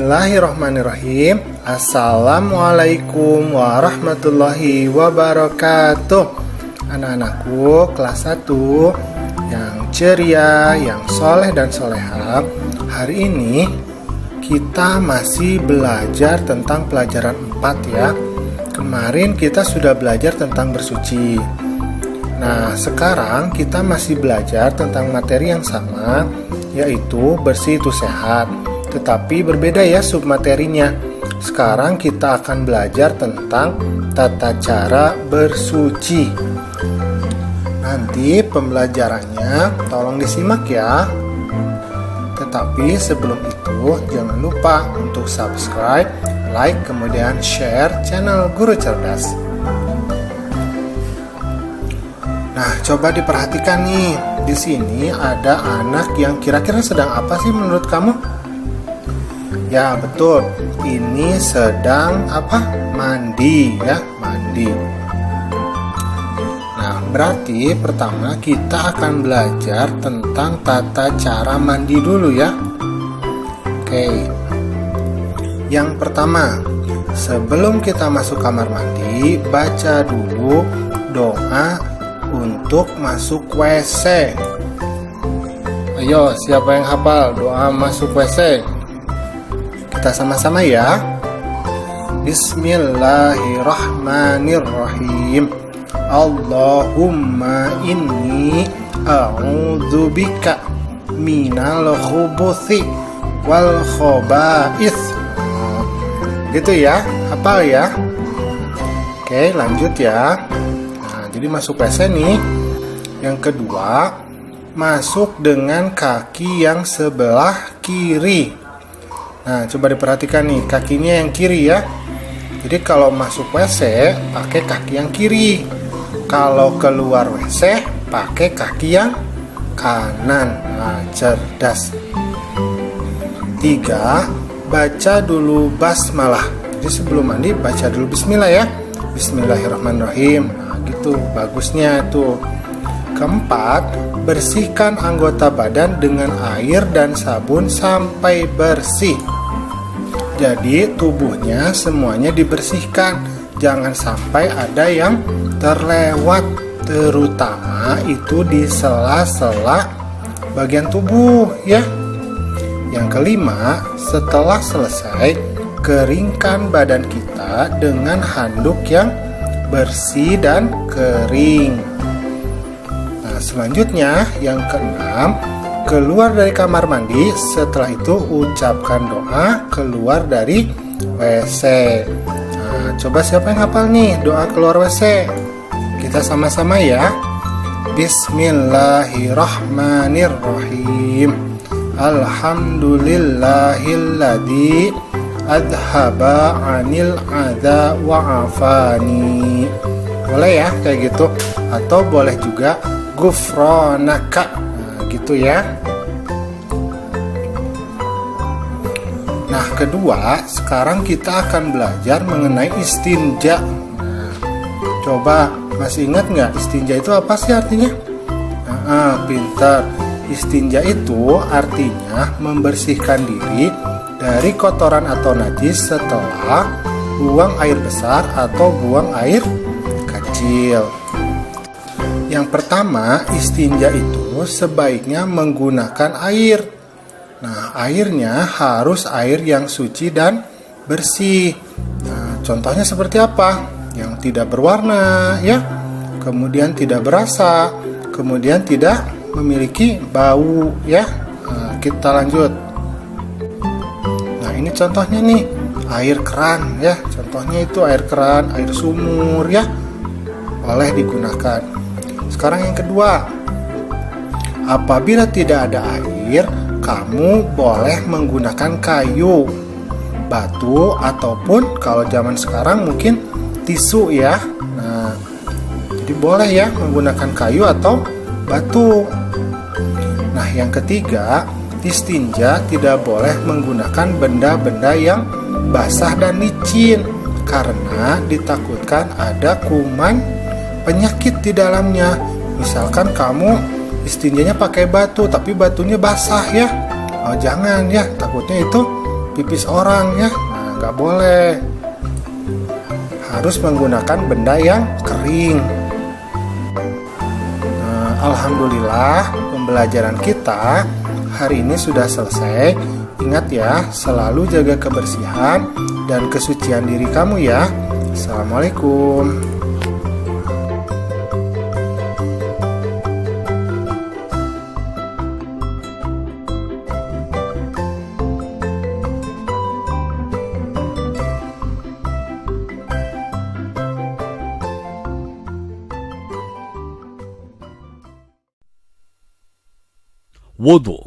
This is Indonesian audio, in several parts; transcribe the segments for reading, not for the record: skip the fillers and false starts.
Bismillahirrahmanirrahim. Assalamualaikum warahmatullahi wabarakatuh. Anak-anakku kelas 1 yang ceria, yang soleh dan soleha. Hari ini kita masih belajar tentang pelajaran 4 ya. Kemarin kita sudah belajar tentang bersuci. Nah, sekarang kita masih belajar tentang materi yang sama, yaitu bersih itu sehat. Tetapi berbeda ya submaterinya. Sekarang kita akan belajar tentang tata cara bersuci. Nanti pembelajarannya tolong disimak ya. Tetapi sebelum itu jangan lupa untuk subscribe, like, kemudian share channel Guru Cerdas. Nah, coba diperhatikan nih. Di sini ada anak yang kira-kira sedang apa sih menurut kamu? Ya, betul. Ini sedang apa? Mandi ya, mandi. Nah, berarti pertama kita akan belajar tentang tata cara mandi dulu ya. Oke. Yang pertama, sebelum kita masuk kamar mandi, baca dulu doa untuk masuk WC. Ayo, siapa yang hafal doa masuk WC? Kita sama-sama ya. Bismillahirrahmanirrahim. Allahumma inni a'udzubika minal khubuthi wal khaba'ith. Gitu ya, hafal ya. Oke, lanjut ya. Nah, jadi masuk WC nih. Yang kedua, masuk dengan kaki yang sebelah kiri. Nah, coba diperhatikan nih, kakinya yang kiri ya. Jadi kalau masuk WC pakai kaki yang kiri. Kalau keluar WC pakai kaki yang kanan. Nah, cerdas. 3, baca dulu basmalah. Jadi sebelum mandi baca dulu bismillah ya. Bismillahirrahmanirrahim. Nah, gitu bagusnya tuh. 4, bersihkan anggota badan dengan air dan sabun sampai bersih. Jadi tubuhnya semuanya dibersihkan, jangan sampai ada yang terlewat, terutama itu di sela-sela bagian tubuh ya. Yang kelima, setelah selesai, keringkan badan kita dengan handuk yang bersih dan kering. Nah, selanjutnya yang keenam, keluar dari kamar mandi, setelah itu ucapkan doa keluar dari WC. Nah, coba siapa yang hafal nih doa keluar WC? Kita sama-sama ya. Bismillahirrahmanirrahim. Alhamdulillahilladzi adhaba 'anil adza wa 'afani. Boleh ya kayak gitu, atau boleh juga gufronaka. Gitu ya. Nah, kedua, sekarang kita akan belajar mengenai istinja. Nah, coba masih ingat nggak istinja itu apa sih artinya? Pintar. Istinja itu artinya membersihkan diri dari kotoran atau najis setelah buang air besar atau buang air kecil. Yang pertama, istinja itu sebaiknya menggunakan air. Nah, airnya harus air yang suci dan bersih. Nah, contohnya seperti apa? Yang tidak berwarna, ya. Kemudian tidak berasa, kemudian tidak memiliki bau, ya. Nah, kita lanjut. Nah, ini contohnya nih, air keran, ya. Contohnya itu air keran, air sumur, ya. Boleh digunakan. Sekarang yang kedua, apabila tidak ada air, kamu boleh menggunakan kayu, batu, ataupun kalau zaman sekarang mungkin tisu ya. Nah, jadi boleh ya menggunakan kayu atau batu. Nah, yang ketiga, istinja tidak boleh menggunakan benda-benda yang basah dan licin karena ditakutkan ada kuman penyakit di dalamnya. Misalkan kamu istinjanya pakai batu tapi batunya basah ya. Oh, jangan ya, takutnya itu pipis orang ya. Nah, nggak boleh. Harus menggunakan benda yang kering. Nah, alhamdulillah pembelajaran kita hari ini sudah selesai. Ingat ya, selalu jaga kebersihan dan kesucian diri kamu ya. Assalamualaikum. Wudu.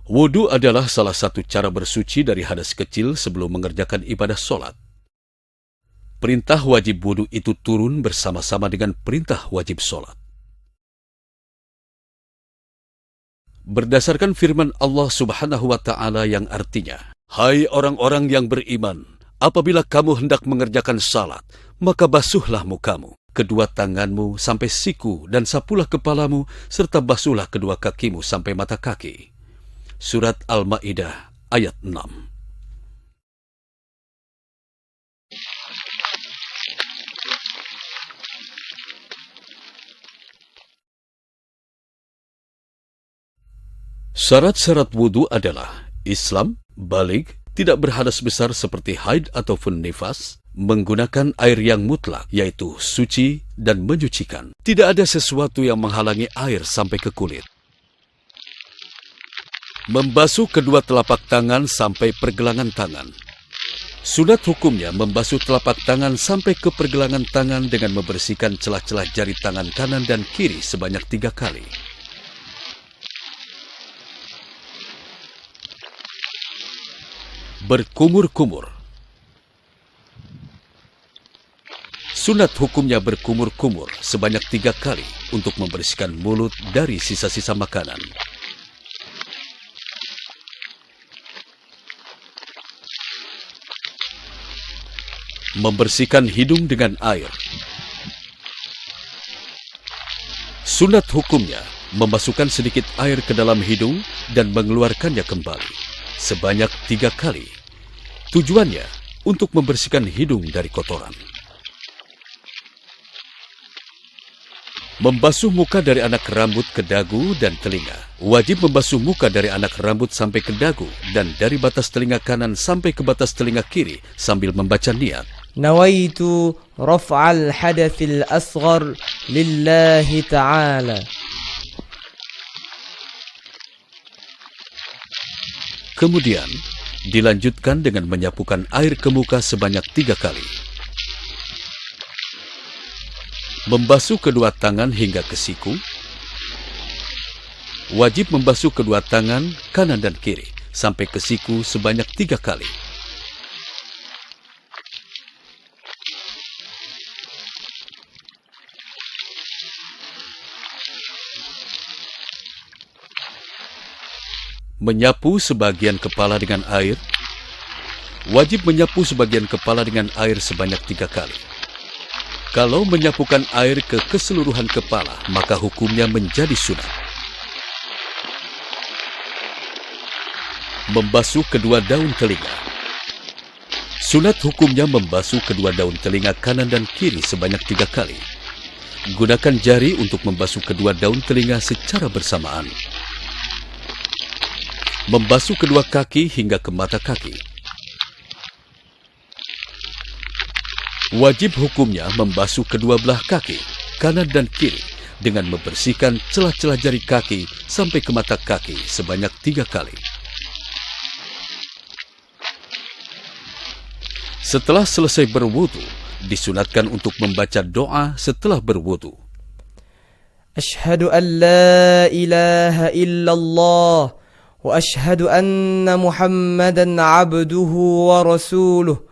Wudu adalah salah satu cara bersuci dari hadas kecil sebelum mengerjakan ibadah solat. Perintah wajib wudu itu turun bersama-sama dengan perintah wajib solat. Berdasarkan firman Allah Subhanahu wa Ta'ala yang artinya, "Hai orang-orang yang beriman, apabila kamu hendak mengerjakan salat, maka basuhlah mukamu, kedua tanganmu sampai siku, dan sapulah kepalamu, serta basuhlah kedua kakimu sampai mata kaki." Surat Al-Ma'idah ayat 6. Syarat-syarat wudu adalah Islam, baligh, tidak berhadas besar seperti haid ataupun nifas, menggunakan air yang mutlak, yaitu suci dan menyucikan. Tidak ada sesuatu yang menghalangi air sampai ke kulit. Membasuh kedua telapak tangan sampai pergelangan tangan. Sunat hukumnya membasuh telapak tangan sampai ke pergelangan tangan dengan membersihkan celah-celah jari tangan kanan dan kiri sebanyak 3 kali. Berkumur-kumur. Sunat hukumnya berkumur-kumur sebanyak 3 kali untuk membersihkan mulut dari sisa-sisa makanan. Membersihkan hidung dengan air. Sunat hukumnya memasukkan sedikit air ke dalam hidung dan mengeluarkannya kembali sebanyak 3 kali. Tujuannya untuk membersihkan hidung dari kotoran. Membasuh muka dari anak rambut ke dagu dan telinga. Wajib membasuh muka dari anak rambut sampai ke dagu dan dari batas telinga kanan sampai ke batas telinga kiri sambil membaca niat. Nawaitu raf'al hadathil asghar lillahi ta'ala. Kemudian dilanjutkan dengan menyapukan air ke muka sebanyak 3 kali. Membasuh kedua tangan hingga ke siku. Wajib membasuh kedua tangan kanan dan kiri sampai ke siku sebanyak 3 kali. Menyapu sebagian kepala dengan air. Wajib menyapu sebagian kepala dengan air sebanyak 3 kali. Kalau menyapukan air ke keseluruhan kepala, maka hukumnya menjadi sunat. Membasuh kedua daun telinga. Sunat hukumnya membasuh kedua daun telinga kanan dan kiri sebanyak 3 kali. Gunakan jari untuk membasuh kedua daun telinga secara bersamaan. Membasuh kedua kaki hingga ke mata kaki. Wajib hukumnya membasuh kedua belah kaki, kanan dan kiri, dengan membersihkan celah-celah jari kaki sampai ke mata kaki sebanyak 3 kali. Setelah selesai berwudu, disunatkan untuk membaca doa setelah berwudu. Ashhadu an la ilaha illallah wa ashhadu anna Muhammadan abduhu wa rasuluh.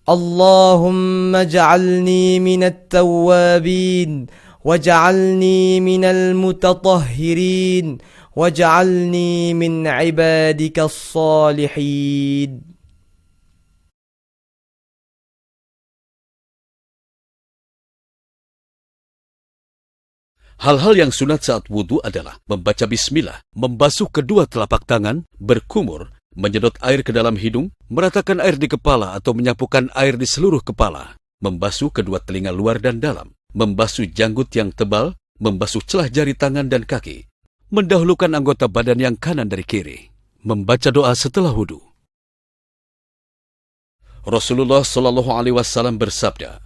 Allahumma ja'alni minat tawwabin waj'alni minal mutatahhirin waj'alni min ibadikas salihin. Hal-hal yang sunat saat wudhu adalah membaca bismillah, membasuh kedua telapak tangan, berkumur, menyedot air ke dalam hidung, meratakan air di kepala atau menyapukan air di seluruh kepala, membasuh kedua telinga luar dan dalam, membasuh janggut yang tebal, membasuh celah jari tangan dan kaki, mendahulukan anggota badan yang kanan dari kiri, membaca doa setelah wudhu. Rasulullah SAW bersabda,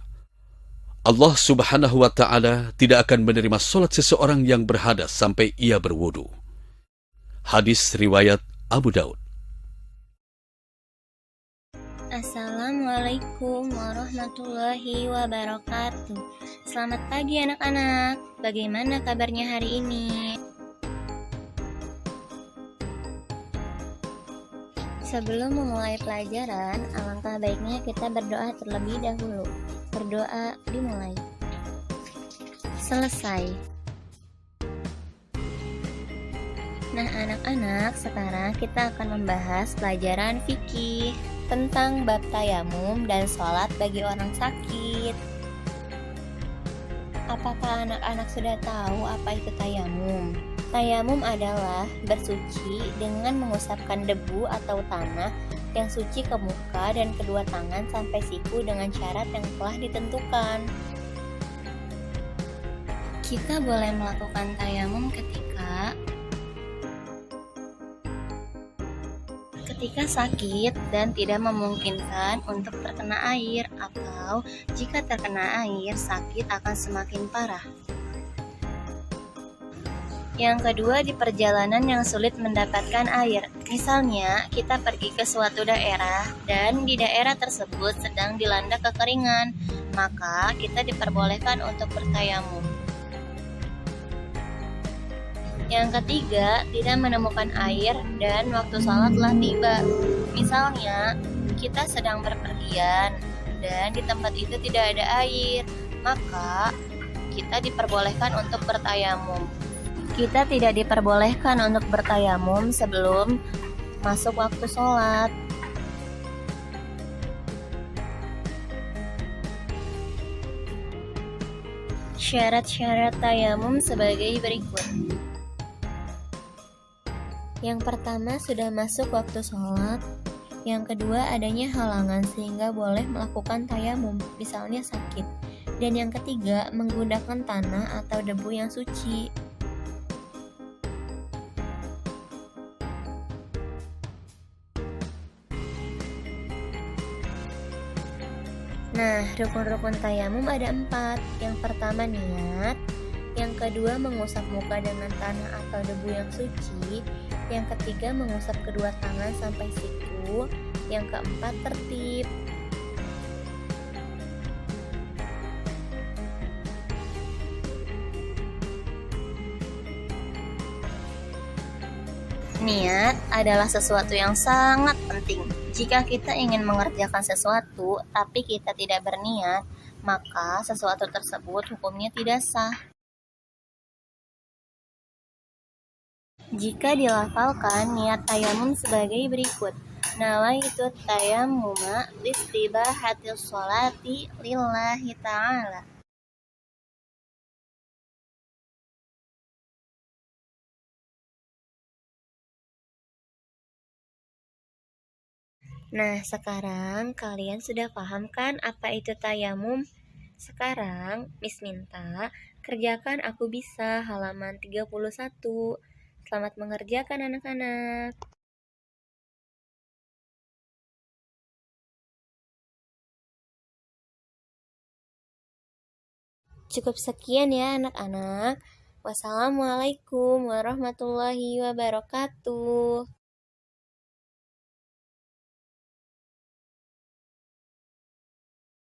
Allah Subhanahu wa Ta'ala tidak akan menerima solat seseorang yang berhadas sampai ia berwudu. Hadis riwayat Abu Daud. Assalamualaikum warahmatullahi wabarakatuh. Selamat pagi anak-anak. Bagaimana kabarnya hari ini? Sebelum memulai pelajaran, alangkah baiknya kita berdoa terlebih dahulu. Berdoa dimulai. Selesai. Nah anak-anak, sekarang kita akan membahas pelajaran fikih tentang bab tayamum dan sholat bagi orang sakit. Apakah anak-anak sudah tahu apa itu tayamum? Tayamum adalah bersuci dengan mengusapkan debu atau tanah yang suci ke muka dan kedua tangan sampai siku dengan syarat yang telah ditentukan. Kita boleh melakukan tayamum ketika sakit dan tidak memungkinkan untuk terkena air, atau jika terkena air, sakit akan semakin parah. Yang kedua, di perjalanan yang sulit mendapatkan air. Misalnya, kita pergi ke suatu daerah dan di daerah tersebut sedang dilanda kekeringan, maka kita diperbolehkan untuk bertayamum. Yang ketiga, tidak menemukan air dan waktu sholat telah tiba. Misalnya, kita sedang berpergian dan di tempat itu tidak ada air, maka kita diperbolehkan untuk bertayamum. Kita tidak diperbolehkan untuk bertayamum sebelum masuk waktu sholat. Syarat-syarat tayamum sebagai berikut. Yang pertama, sudah masuk waktu sholat. Yang kedua, adanya halangan sehingga boleh melakukan tayamum, misalnya sakit. Dan yang ketiga, menggunakan tanah atau debu yang suci. Nah, rukun-rukun tayamum ada 4. Yang pertama niat, yang kedua mengusap muka dengan tanah atau debu yang suci, yang ketiga mengusap kedua tangan sampai siku, yang keempat tertib. Niat adalah sesuatu yang sangat penting. Jika kita ingin mengerjakan sesuatu, tapi kita tidak berniat, maka sesuatu tersebut hukumnya tidak sah. Jika dilafalkan niat tayamum sebagai berikut. Nawaitu tayammuma listibahatis sholati lillahi ta'ala. Nah, sekarang kalian sudah paham kan apa itu tayamum? Sekarang, Miss minta kerjakan Aku Bisa halaman 31. Selamat mengerjakan anak-anak. Cukup sekian ya anak-anak. Wassalamualaikum warahmatullahi wabarakatuh.